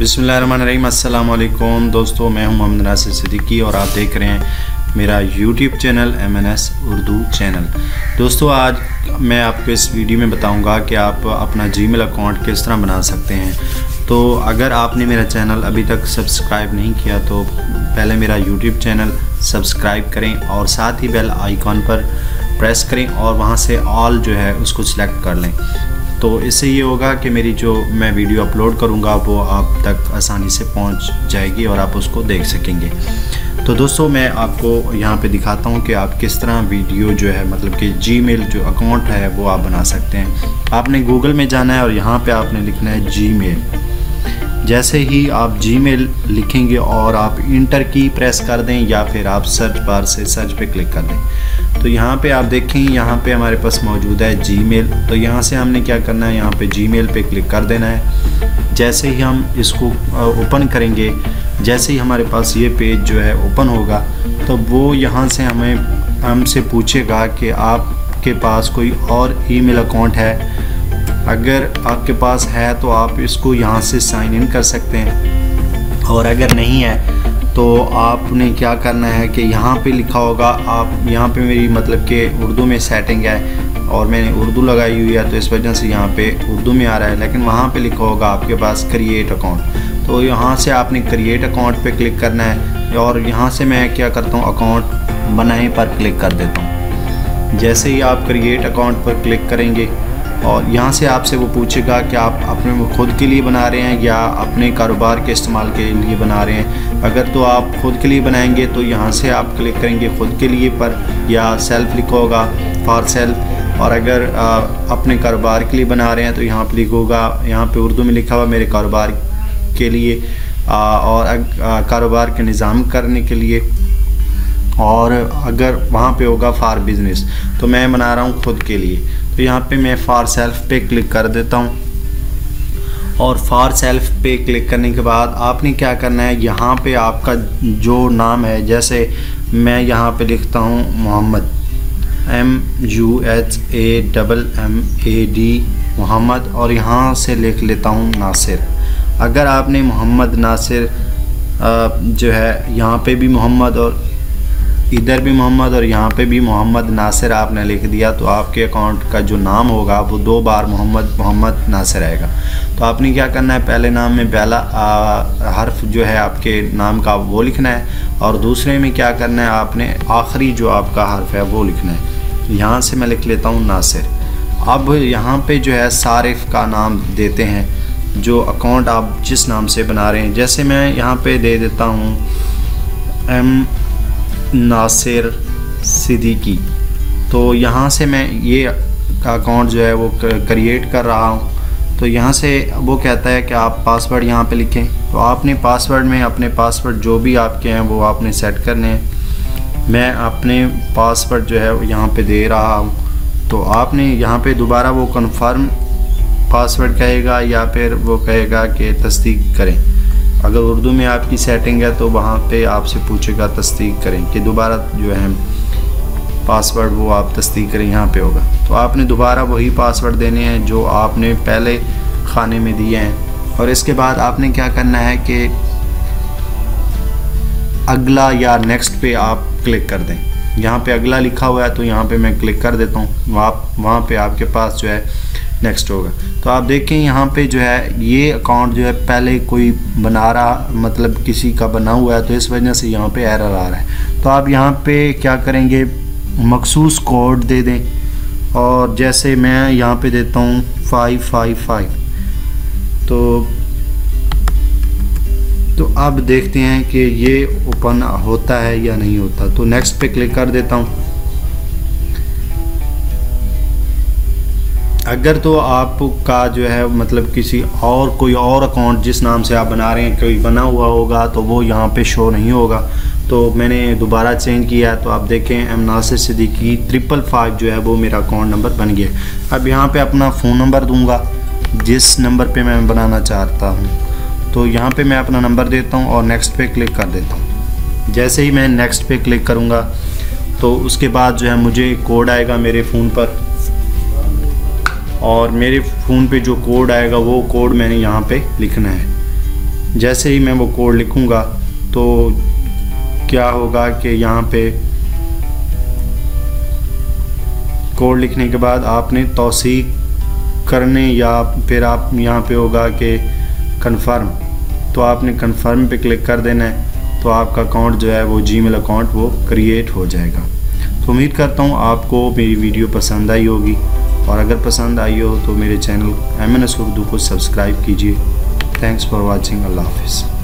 बिस्मिल्लाहिर्रहमानिर्रहीम। अस्सलाम वालेकुम दोस्तों, मैं हूं मोहम्मद नासिर सिद्दीकी और आप देख रहे हैं मेरा YouTube channel MNS Urdu channel. दोस्तों, आज मैं आपको इस वीडियो में बताऊंगा कि आप अपना जीमेल अकाउंट किस तरह बना सकते हैं। तो अगर आपने मेरा चैनल अभी तक सब्सक्राइब नहीं किया तो पहले मेरा यूट्यूब चैनल सब्सक्राइब करें और साथ ही बेल आइकॉन पर प्रेस करें और वहाँ से ऑल जो है उसको सिलेक्ट कर लें। तो इससे ये होगा कि मेरी जो मैं वीडियो अपलोड करूँगा वो आप तक आसानी से पहुँच जाएगी और आप उसको देख सकेंगे। तो दोस्तों, मैं आपको यहाँ पे दिखाता हूँ कि आप किस तरह वीडियो जो है मतलब कि जीमेल जो अकाउंट है वो आप बना सकते हैं। आपने गूगल में जाना है और यहाँ पे आपने लिखना है जीमेल। जैसे ही आप जीमेल लिखेंगे और आप इंटर की प्रेस कर दें या फिर आप सर्च बार से सर्च पे क्लिक कर दें तो यहाँ पे आप देखें यहाँ पे हमारे पास मौजूद है जीमेल। तो यहाँ से हमने क्या करना है, यहाँ पे जीमेल पे क्लिक कर देना है। जैसे ही हम इसको ओपन करेंगे, जैसे ही हमारे पास ये पेज जो है ओपन होगा तो वो यहाँ से हमसे पूछेगा कि आपके पास कोई और ईमेल अकाउंट है। अगर आपके पास है तो आप इसको यहाँ से साइन इन कर सकते हैं और अगर नहीं है तो आपने क्या करना है कि यहाँ पे लिखा होगा, आप यहाँ पे मेरी मतलब कि उर्दू में सेटिंग है और मैंने उर्दू लगाई हुई है तो इस वजह से यहाँ पे उर्दू में आ रहा है, लेकिन वहाँ पे लिखा होगा आपके पास क्रिएट अकाउंट। तो यहाँ से आपने क्रिएट अकाउंट पे क्लिक करना है और यहाँ से मैं क्या करता हूँ, अकाउंट बनाए पर क्लिक कर देता हूँ। जैसे ही आप क्रिएट अकाउंट पर क्लिक करेंगे और यहाँ से आपसे वो पूछेगा कि आप अपने खुद के लिए बना रहे हैं या अपने कारोबार के इस्तेमाल के लिए बना रहे हैं। अगर तो आप खुद के लिए बनाएंगे तो यहाँ से आप क्लिक करेंगे खुद के लिए पर या सेल्फ लिखा होगा फॉर सेल्फ। और अगर अपने कारोबार के लिए बना रहे हैं तो यहाँ पर लिखा होगा, यहाँ पे उर्दू में लिखा हुआ मेरे कारोबार के लिए और कारोबार के निज़ाम करने के लिए। और अगर वहाँ पे होगा फॉर बिज़नेस तो मैं बना रहा हूँ खुद के लिए, तो यहाँ पे मैं फॉर सेल्फ पे क्लिक कर देता हूँ। और फॉर सेल्फ पे क्लिक करने के बाद आपने क्या करना है, यहाँ पे आपका जो नाम है, जैसे मैं यहाँ पे लिखता हूँ मोहम्मद MUHAMMAD मोहम्मद और यहाँ से लिख लेता हूँ नासिर। अगर आपने मोहम्मद नासिर जो है यहाँ पे भी मोहम्मद और इधर भी मोहम्मद और यहाँ पे भी मोहम्मद नासिर आपने लिख दिया तो आपके अकाउंट का जो नाम होगा वो 2 बार मोहम्मद नासिर आएगा। तो आपने क्या करना है, पहले नाम में पहला हर्फ जो है आपके नाम का वो लिखना है और दूसरे में क्या करना है, आपने आखिरी जो आपका हर्फ है वो लिखना है। यहाँ से मैं लिख लेता हूँ नासिर। अब यहाँ पे जो है सारिफ का नाम देते हैं जो अकाउंट आप जिस नाम से बना रहे हैं। जैसे मैं यहाँ पे दे देता हूँ M नासिर सिद्दीकी। तो यहाँ से मैं ये अकाउंट जो है वो क्रिएट कर रहा हूँ। तो यहाँ से वो कहता है कि आप पासवर्ड यहाँ पे लिखें। तो आपने पासवर्ड में अपने पासवर्ड जो भी आपके हैं वो आपने सेट करने हैं। मैं अपने पासवर्ड जो है यहाँ पे दे रहा हूँ। तो आपने यहाँ पे दोबारा वो कन्फर्म पासवर्ड कहेगा या फिर वो कहेगा कि तस्दीक करें। अगर उर्दू में आपकी सेटिंग है तो वहाँ पे आपसे पूछेगा तस्दीक करें कि दोबारा जो है पासवर्ड वो आप तस्दीक करें, यहाँ पे होगा। तो आपने दोबारा वही पासवर्ड देने हैं जो आपने पहले खाने में दिए हैं। और इसके बाद आपने क्या करना है कि अगला या नेक्स्ट पे आप क्लिक कर दें। यहाँ पे अगला लिखा हुआ है तो यहाँ पे मैं क्लिक कर देता हूँ, वहाँ पे आपके पास जो है नेक्स्ट होगा। तो आप देखें यहाँ पे जो है ये अकाउंट जो है पहले कोई बना रहा मतलब किसी का बना हुआ है तो इस वजह से यहाँ पे एरर आ रहा है। तो आप यहाँ पे क्या करेंगे, मखसूस कोड दे दें और जैसे मैं यहाँ पे देता हूँ 555। तो अब देखते हैं कि ये ओपन होता है या नहीं होता। तो नेक्स्ट पे क्लिक कर देता हूँ। अगर तो आपका जो है मतलब किसी और कोई और अकाउंट जिस नाम से आप बना रहे हैं कोई बना हुआ होगा तो वो यहाँ पे शो नहीं होगा। तो मैंने दोबारा चेंज किया तो आप देखें M नासिर सिद्दीकी 555 जो है वो मेरा अकाउंट नंबर बन गया। अब यहाँ पे अपना फ़ोन नंबर दूंगा जिस नंबर पे मैं बनाना चाहता हूँ। तो यहाँ पे मैं अपना नंबर देता हूँ और नेक्स्ट पे क्लिक कर देता हूँ। जैसे ही मैं नेक्स्ट पे क्लिक करूँगा तो उसके बाद जो है मुझे कोड आएगा मेरे फ़ोन पर और मेरे फ़ोन पे जो कोड आएगा वो कोड मैंने यहाँ पे लिखना है। जैसे ही मैं वो कोड लिखूँगा तो क्या होगा कि यहाँ पे कोड लिखने के बाद आपने तौसीक करने या फिर आप यहाँ पे होगा कि कन्फर्म, तो आपने कन्फर्म पे क्लिक कर देना है, तो आपका अकाउंट जो है वो जीमेल अकाउंट वो क्रिएट हो जाएगा। तो उम्मीद करता हूँ आपको मेरी वीडियो पसंद आई होगी, और अगर पसंद आई हो तो मेरे चैनल MNS उर्दू को सब्सक्राइब कीजिए। Thanks for watching. अल्लाह हाफिज़।